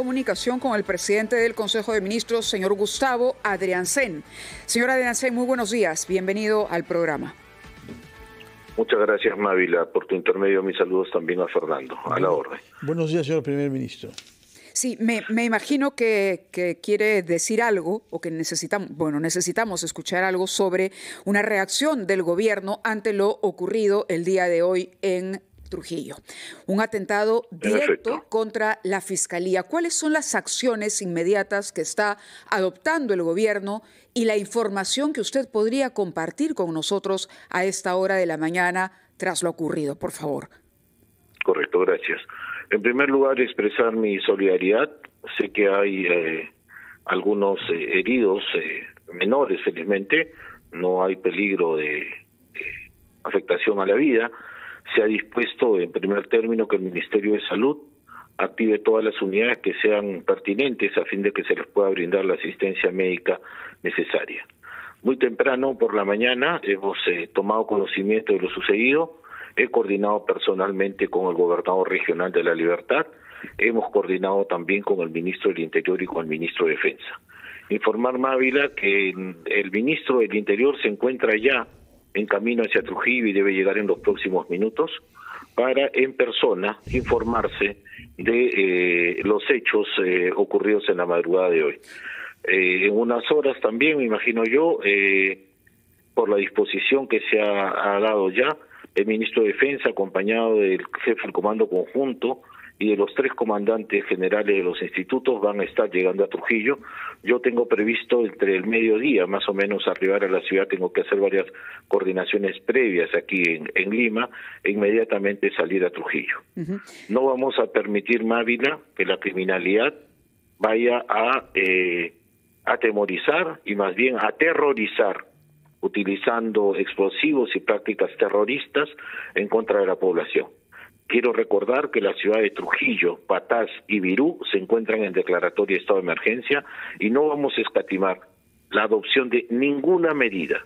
comunicación con el presidente del Consejo de Ministros, señor Gustavo Adriancén. Señor Adriancén, muy buenos días. Bienvenido al programa. Muchas gracias, Mávila. Por tu intermedio, mis saludos también a Fernando. A la orden. Buenos días, señor primer ministro. Sí, me imagino que quiere decir algo o que necesitamos escuchar algo sobre una reacción del gobierno ante lo ocurrido el día de hoy en Trujillo. Un atentado directo contra la Fiscalía. ¿Cuáles son las acciones inmediatas que está adoptando el gobierno y la información que usted podría compartir con nosotros a esta hora de la mañana tras lo ocurrido? Por favor. Correcto, gracias. En primer lugar, expresar mi solidaridad. Sé que hay algunos heridos menores, felizmente. No hay peligro de afectación a la vida. Se ha dispuesto, en primer término, que el Ministerio de Salud active todas las unidades que sean pertinentes a fin de que se les pueda brindar la asistencia médica necesaria. Muy temprano por la mañana hemos tomado conocimiento de lo sucedido. He coordinado personalmente con el gobernador regional de La Libertad. Hemos coordinado también con el ministro del Interior y con el ministro de Defensa. Informar, Mávila, que el ministro del Interior se encuentra ya en camino hacia Trujillo y debe llegar en los próximos minutos para en persona informarse de los hechos ocurridos en la madrugada de hoy. En unas horas también, me imagino yo, por la disposición que se ha dado ya, el ministro de Defensa, acompañado del jefe del Comando Conjunto y de los 3 comandantes generales de los institutos, van a estar llegando a Trujillo. Yo tengo previsto entre el mediodía, más o menos, arribar a la ciudad. Tengo que hacer varias coordinaciones previas aquí en Lima e inmediatamente salir a Trujillo. No vamos a permitir, Mávila, que la criminalidad vaya a atemorizar y más bien a aterrorizar, utilizando explosivos y prácticas terroristas en contra de la población. Quiero recordar que la ciudad de Trujillo, Patás y Virú se encuentran en declaratoria de estado de emergencia y no vamos a escatimar la adopción de ninguna medida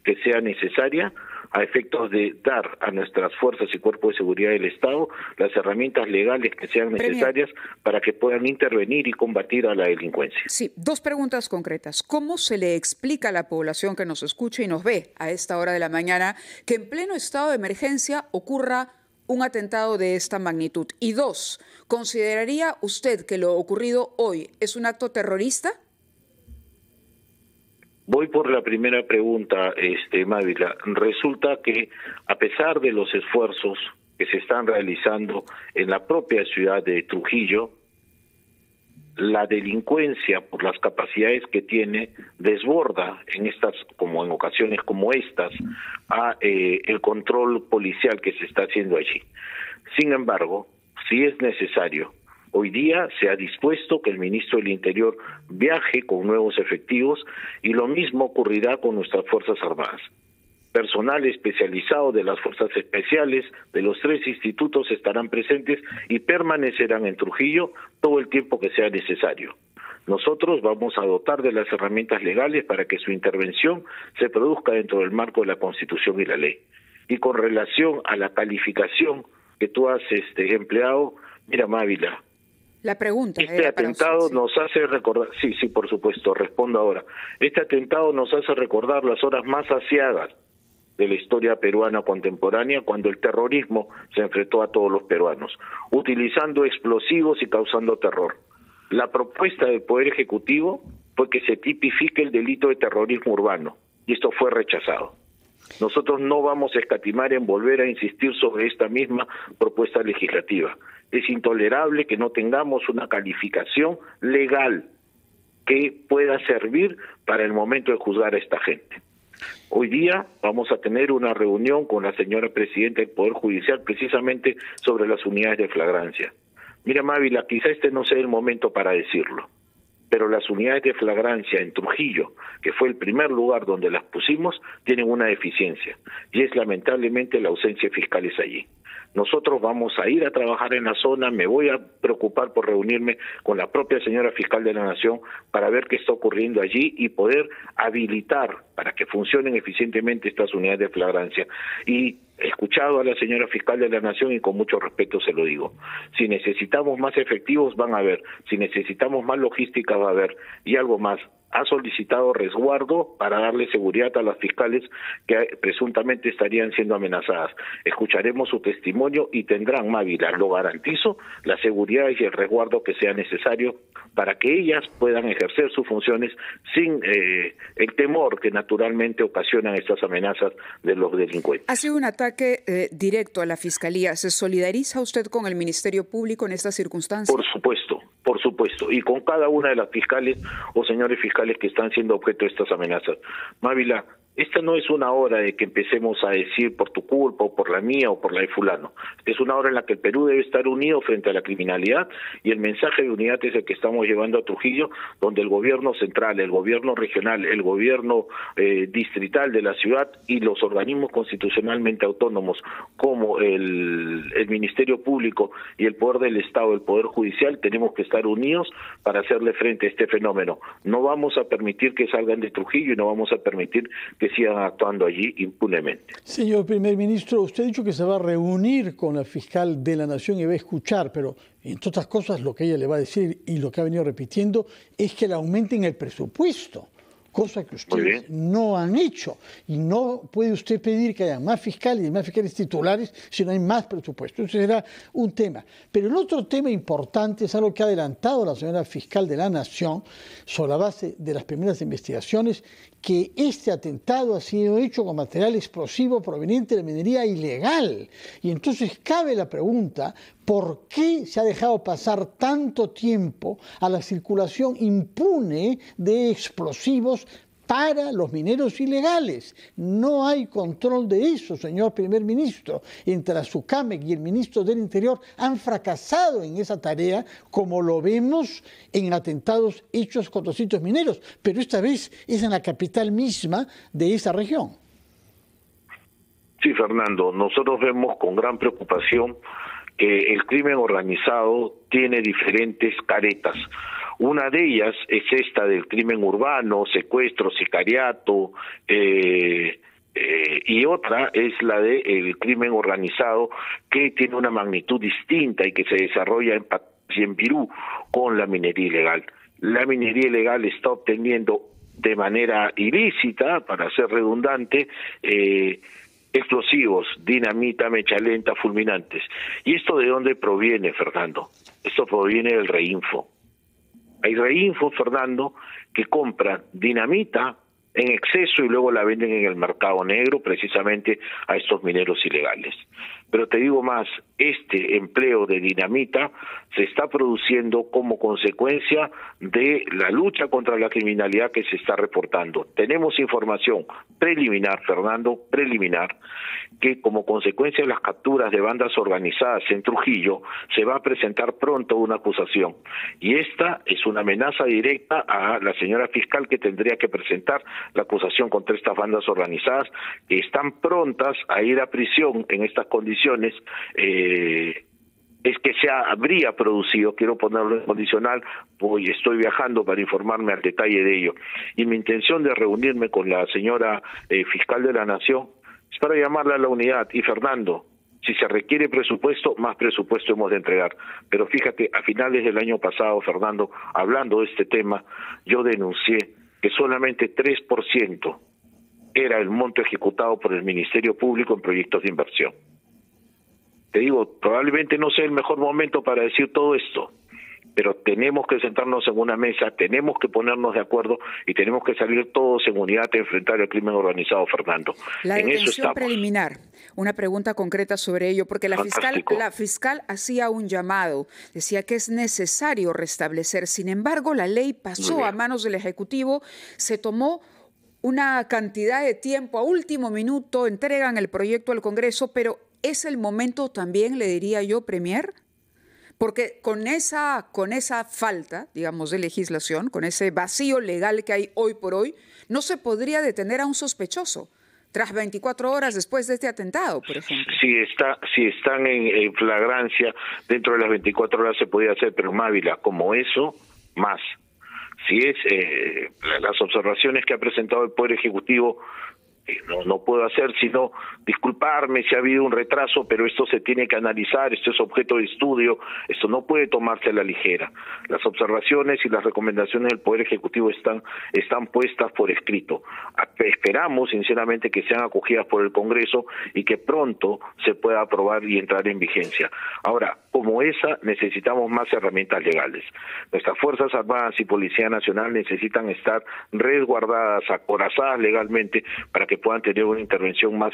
que sea necesaria a efectos de dar a nuestras fuerzas y cuerpos de seguridad del Estado las herramientas legales que sean necesarias para que puedan intervenir y combatir a la delincuencia. Sí, 2 preguntas concretas. ¿Cómo se le explica a la población que nos escucha y nos ve a esta hora de la mañana que en pleno estado de emergencia ocurra un atentado de esta magnitud? Y 2, ¿consideraría usted que lo ocurrido hoy es un acto terrorista? Voy por la primera pregunta, Mávila. Resulta que a pesar de los esfuerzos que se están realizando en la propia ciudad de Trujillo, la delincuencia, por las capacidades que tiene, desborda en estas, como en ocasiones como estas, a el control policial que se está haciendo allí. Sin embargo, si es necesario, hoy día se ha dispuesto que el ministro del Interior viaje con nuevos efectivos y lo mismo ocurrirá con nuestras Fuerzas Armadas. Personal especializado de las Fuerzas Especiales de los 3 institutos estarán presentes y permanecerán en Trujillo todo el tiempo que sea necesario. Nosotros vamos a dotar de las herramientas legales para que su intervención se produzca dentro del marco de la Constitución y la ley. Y con relación a la calificación que tú has empleado, mira, Mávila, la pregunta este atentado usted, nos hace recordar, sí, por supuesto, respondo ahora. Este atentado nos hace recordar las horas más aciagas de la historia peruana contemporánea, cuando el terrorismo se enfrentó a todos los peruanos, utilizando explosivos y causando terror. La propuesta del Poder Ejecutivo fue que se tipifique el delito de terrorismo urbano, y esto fue rechazado. Nosotros no vamos a escatimar en volver a insistir sobre esta misma propuesta legislativa. Es intolerable que no tengamos una calificación legal que pueda servir para el momento de juzgar a esta gente. Hoy día vamos a tener una reunión con la señora presidenta del Poder Judicial precisamente sobre las unidades de flagrancia. Mira, Mávila, quizá este no sea el momento para decirlo, pero las unidades de flagrancia en Trujillo, que fue el primer lugar donde las pusimos, tienen una deficiencia, y es lamentablemente la ausencia de fiscales allí. Nosotros vamos a ir a trabajar en la zona, me voy a preocupar por reunirme con la propia señora fiscal de la Nación para ver qué está ocurriendo allí y poder habilitar para que funcionen eficientemente estas unidades de flagrancia. Y He escuchado a la señora fiscal de la Nación y con mucho respeto se lo digo. Si necesitamos más efectivos, van a haber. Si necesitamos más logística, va a haber. Y algo más, ha solicitado resguardo para darle seguridad a las fiscales que presuntamente estarían siendo amenazadas. Escucharemos su testimonio y tendrán, Mávila, lo garantizo, la seguridad y el resguardo que sea necesario para que ellas puedan ejercer sus funciones sin el temor que naturalmente ocasionan estas amenazas de los delincuentes. Ha sido un ataque directo a la Fiscalía. ¿Se solidariza usted con el Ministerio Público en estas circunstancias? Por supuesto, y con cada una de las fiscales o señores fiscales que están siendo objeto de estas amenazas. Mávila, esta no es una hora de que empecemos a decir por tu culpa o por la mía o por la de fulano. Es una hora en la que el Perú debe estar unido frente a la criminalidad y el mensaje de unidad es el que estamos llevando a Trujillo, donde el gobierno central, el gobierno regional, el gobierno distrital de la ciudad y los organismos constitucionalmente autónomos como el Ministerio Público y el Poder del Estado, el Poder Judicial, tenemos que estar unidos para hacerle frente a este fenómeno. No vamos a permitir que salgan de Trujillo y no vamos a permitir que sigan actuando allí impunemente. Señor primer ministro, usted ha dicho que se va a reunir con la fiscal de la Nación y va a escuchar, pero entre otras cosas lo que ella le va a decir y lo que ha venido repitiendo es que le aumenten el presupuesto, cosa que ustedes no han hecho. Y no puede usted pedir que haya más fiscales y más fiscales titulares si no hay más presupuesto. Ese será un tema. Pero el otro tema importante es algo que ha adelantado la señora fiscal de la Nación sobre la base de las primeras investigaciones, que este atentado ha sido hecho con material explosivo proveniente de la minería ilegal. Y entonces cabe la pregunta, ¿por qué se ha dejado pasar tanto tiempo a la circulación impune de explosivos para los mineros ilegales? No hay control de eso, señor primer ministro. Entre la SUCAMEC y el ministro del Interior han fracasado en esa tarea, como lo vemos en atentados hechos contra sitios mineros, pero esta vez es en la capital misma de esa región. Sí, Fernando, nosotros vemos con gran preocupación que el crimen organizado tiene diferentes caretas. Una de ellas es esta del crimen urbano, secuestro, sicariato, y otra es la del crimen organizado que tiene una magnitud distinta y que se desarrolla en Perú con la minería ilegal. La minería ilegal está obteniendo de manera ilícita, para ser redundante, explosivos, dinamita, mecha lenta, fulminantes. ¿Y esto de dónde proviene, Fernando? Esto proviene del Reinfo. Hay Reinfo, Fernando, que compran dinamita en exceso y luego la venden en el mercado negro precisamente a estos mineros ilegales. Pero te digo más, este empleo de dinamita se está produciendo como consecuencia de la lucha contra la criminalidad que se está reportando. Tenemos información preliminar, Fernando, preliminar, que como consecuencia de las capturas de bandas organizadas en Trujillo, se va a presentar pronto una acusación. Y esta es una amenaza directa a la señora fiscal que tendría que presentar la acusación contra estas bandas organizadas, que están prontas a ir a prisión en estas condiciones. Es que se habría producido, quiero ponerlo en condicional, pues estoy viajando para informarme al detalle de ello. Y mi intención de reunirme con la señora fiscal de la Nación es para llamarla a la unidad. Y Fernando, si se requiere presupuesto, más presupuesto hemos de entregar. Pero fíjate, a finales del año pasado, Fernando, hablando de este tema, yo denuncié que solamente 3% era el monto ejecutado por el Ministerio Público en proyectos de inversión. Te digo, probablemente no sea el mejor momento para decir todo esto, pero tenemos que sentarnos en una mesa, tenemos que ponernos de acuerdo y tenemos que salir todos en unidad a enfrentar el crimen organizado, Fernando. La detención preliminar, una pregunta concreta sobre ello, porque la fiscal hacía un llamado, decía que es necesario restablecer. Sin embargo, la ley pasó a manos del Ejecutivo, se tomó una cantidad de tiempo, a último minuto entregan el proyecto al Congreso, pero ¿es el momento también, le diría yo, Premier? Porque con esa falta, digamos, de legislación, con ese vacío legal que hay hoy por hoy, no se podría detener a un sospechoso tras 24 horas después de este atentado, por ejemplo. Si están en flagrancia, dentro de las 24 horas se podía hacer, pero Mávila, como eso, más. Si es las observaciones que ha presentado el Poder Ejecutivo No puedo hacer sino disculparme si ha habido un retraso, pero esto se tiene que analizar, esto es objeto de estudio, esto no puede tomarse a la ligera. Las observaciones y las recomendaciones del Poder Ejecutivo están puestas por escrito. Esperamos sinceramente que sean acogidas por el Congreso y que pronto se pueda aprobar y entrar en vigencia. Ahora, como esa, necesitamos más herramientas legales. Nuestras Fuerzas Armadas y Policía Nacional necesitan estar resguardadas, acorazadas legalmente para que puedan tener una intervención más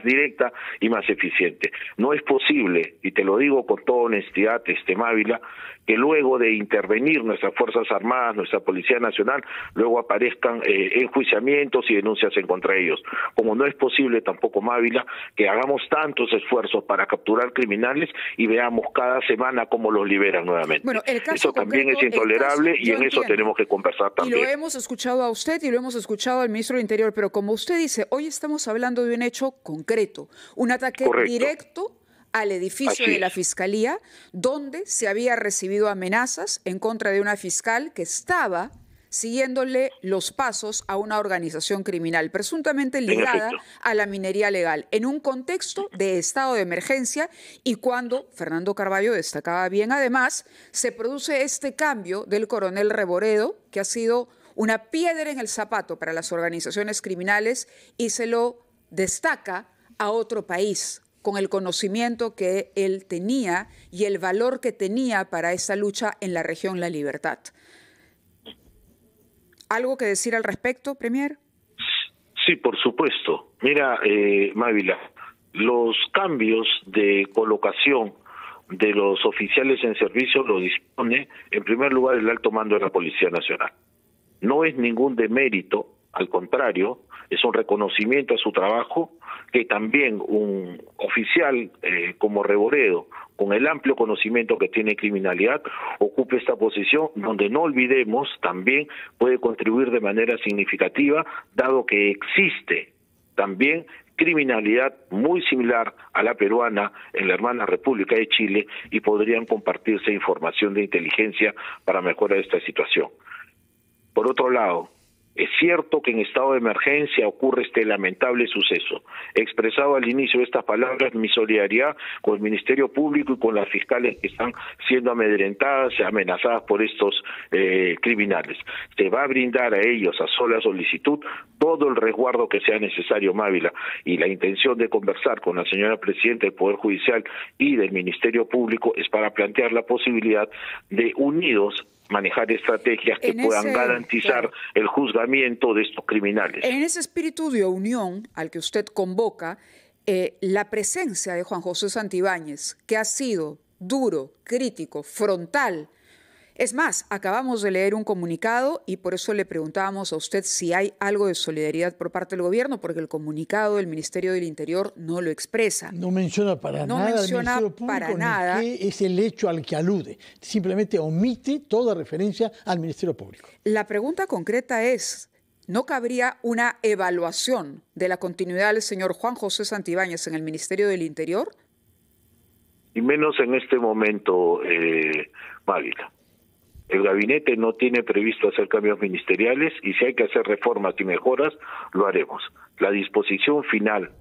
directa y más eficiente. No es posible, y te lo digo con toda honestidad, Mávila, que luego de intervenir nuestras Fuerzas Armadas, nuestra Policía Nacional, luego aparezcan enjuiciamientos y denuncias en contra de ellos. Como no es posible tampoco, Mávila, que hagamos tantos esfuerzos para capturar criminales y veamos cada semana cómo los liberan nuevamente. Bueno, eso también es intolerable y en eso tenemos que conversar también. Y lo hemos escuchado a usted y lo hemos escuchado al ministro del Interior, pero como usted dice, hoy estamos hablando de un hecho concreto, un ataque directo al edificio de la Fiscalía, donde se había recibido amenazas en contra de una fiscal que estaba siguiéndole los pasos a una organización criminal, presuntamente ligada a la minería legal, en un contexto de estado de emergencia y cuando, Fernando Carvalho destacaba bien además, se produce este cambio del coronel Reboredo, que ha sido una piedra en el zapato para las organizaciones criminales y se lo destaca a otro país, con el conocimiento que él tenía y el valor que tenía para esa lucha en la región La Libertad. ¿Algo que decir al respecto, Premier? Sí, por supuesto. Mira, Mávila, los cambios de colocación de los oficiales en servicio lo dispone, en primer lugar, el alto mando de la Policía Nacional. No es ningún demérito, al contrario, es un reconocimiento a su trabajo, que también un oficial como Reboredo, con el amplio conocimiento que tiene criminalidad, ocupe esta posición donde, no olvidemos, también puede contribuir de manera significativa, dado que existe también criminalidad muy similar a la peruana en la hermana República de Chile y podrían compartirse información de inteligencia para mejorar esta situación. Por otro lado, es cierto que en estado de emergencia ocurre este lamentable suceso. He expresado al inicio de estas palabras mi solidaridad con el Ministerio Público y con las fiscales que están siendo amedrentadas y amenazadas por estos criminales. Se va a brindar a ellos, a sola solicitud, todo el resguardo que sea necesario, Mávila, y la intención de conversar con la señora Presidenta del Poder Judicial y del Ministerio Público es para plantear la posibilidad de unidos manejar estrategias que puedan garantizar el juzgamiento de estos criminales. En ese espíritu de unión al que usted convoca, la presencia de Juan José Santibáñez, que ha sido duro, crítico, frontal. Es más, acabamos de leer un comunicado y por eso le preguntábamos a usted si hay algo de solidaridad por parte del gobierno, porque el comunicado del Ministerio del Interior no lo expresa. No menciona para nada al Ministerio Público ni qué es el hecho al que alude. Simplemente omite toda referencia al Ministerio Público. La pregunta concreta es, ¿no cabría una evaluación de la continuidad del señor Juan José Santibáñez en el Ministerio del Interior? Y menos en este momento, Mávila. El gabinete no tiene previsto hacer cambios ministeriales y si hay que hacer reformas y mejoras, lo haremos. La disposición final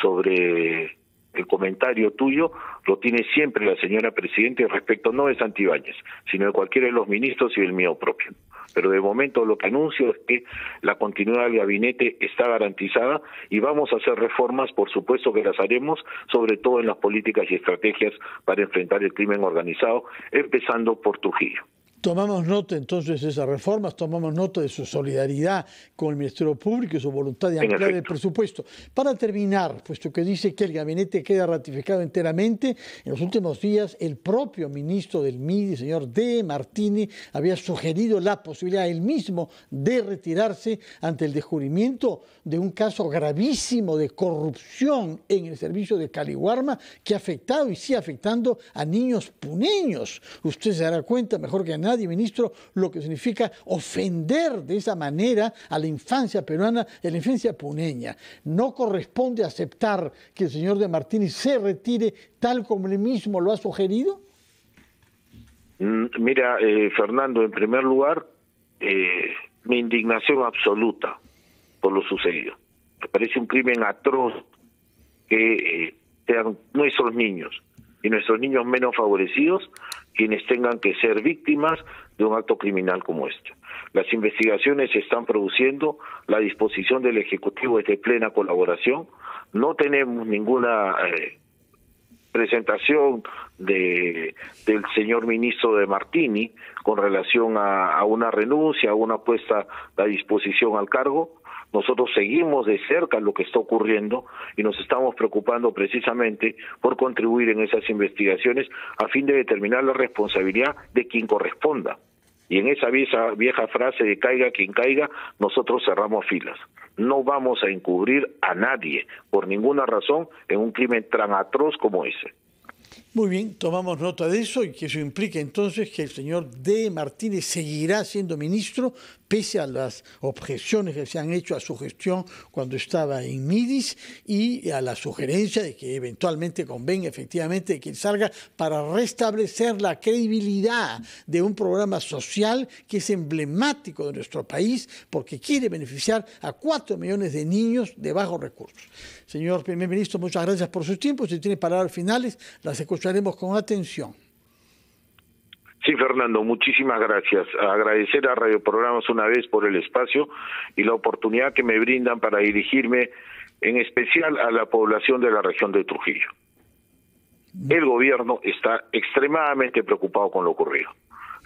sobre el comentario tuyo lo tiene siempre la señora Presidenta respecto no de Santibáñez, sino de cualquiera de los ministros y del mío propio. Pero de momento lo que anuncio es que la continuidad del gabinete está garantizada y vamos a hacer reformas, por supuesto que las haremos, sobre todo en las políticas y estrategias para enfrentar el crimen organizado, empezando por Trujillo. Tomamos nota entonces de esas reformas, tomamos nota de su solidaridad con el Ministerio Público y su voluntad de ampliar el presupuesto. Para terminar, puesto que dice que el gabinete queda ratificado enteramente, en los últimos días el propio ministro del MIDI, señor D. Martini, había sugerido la posibilidad él mismo de retirarse ante el descubrimiento de un caso gravísimo de corrupción en el servicio de Caliwarma que ha afectado y sigue afectando a niños puneños. Usted se dará cuenta mejor que nadie, ministro, lo que significa ofender de esa manera a la infancia peruana, a la infancia puneña. ¿No corresponde aceptar que el señor De Martini se retire tal como él mismo lo ha sugerido? Mira, Fernando, en primer lugar, mi indignación absoluta por lo sucedido. Me parece un crimen atroz que sean nuestros niños y nuestros niños menos favorecidos quienes tengan que ser víctimas de un acto criminal como este. Las investigaciones se están produciendo, la disposición del Ejecutivo es de plena colaboración, no tenemos ninguna presentación del señor ministro de Martini con relación a una renuncia, a una puesta a disposición al cargo. Nosotros seguimos de cerca lo que está ocurriendo y nos estamos preocupando precisamente por contribuir en esas investigaciones a fin de determinar la responsabilidad de quien corresponda. Y en esa vieja frase de caiga quien caiga, nosotros cerramos filas. No vamos a encubrir a nadie por ninguna razón en un crimen tan atroz como ese. Muy bien, tomamos nota de eso y que eso implica entonces que el señor D. Martínez seguirá siendo ministro pese a las objeciones que se han hecho a su gestión cuando estaba en Midis y a la sugerencia de que eventualmente convenga efectivamente que salga para restablecer la credibilidad de un programa social que es emblemático de nuestro país porque quiere beneficiar a 4 millones de niños de bajos recursos. Señor primer ministro, muchas gracias por su tiempo. Si tiene palabras finales, las escucharemos con atención. Sí, Fernando, muchísimas gracias. Agradecer a Radio Programas una vez por el espacio y la oportunidad que me brindan para dirigirme en especial a la población de la región de Trujillo. El gobierno está extremadamente preocupado con lo ocurrido.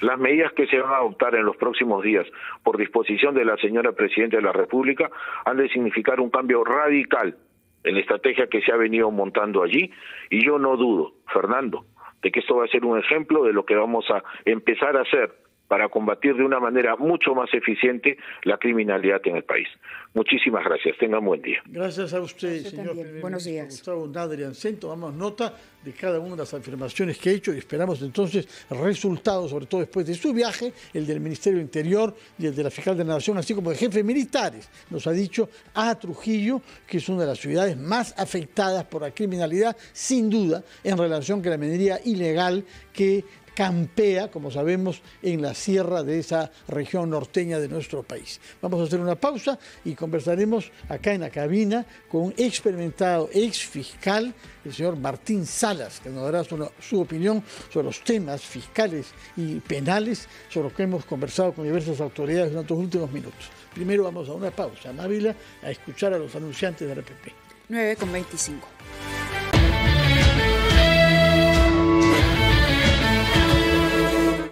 Las medidas que se van a adoptar en los próximos días por disposición de la señora Presidenta de la República han de significar un cambio radical en la estrategia que se ha venido montando allí y yo no dudo, Fernando, de que esto va a ser un ejemplo de lo que vamos a empezar a hacer para combatir de una manera mucho más eficiente la criminalidad en el país. Muchísimas gracias. Tengan buen día. Gracias a usted, señor también. Buenos días. Gustavo Nadriancén. Tomamos nota de cada una de las afirmaciones que he hecho y esperamos entonces resultados, sobre todo después de su viaje, el del Ministerio del Interior y el de la Fiscal de la Nación, así como de jefes militares. Nos ha dicho a Trujillo, que es una de las ciudades más afectadas por la criminalidad, sin duda, en relación con la minería ilegal que campea, como sabemos, en la sierra de esa región norteña de nuestro país. Vamos a hacer una pausa y conversaremos acá en la cabina con un experimentado ex fiscal, el señor Martín Salas, que nos dará su opinión sobre los temas fiscales y penales sobre los que hemos conversado con diversas autoridades durante los últimos minutos. Primero vamos a una pausa, Mávila, a escuchar a los anunciantes de RPP. 9:25.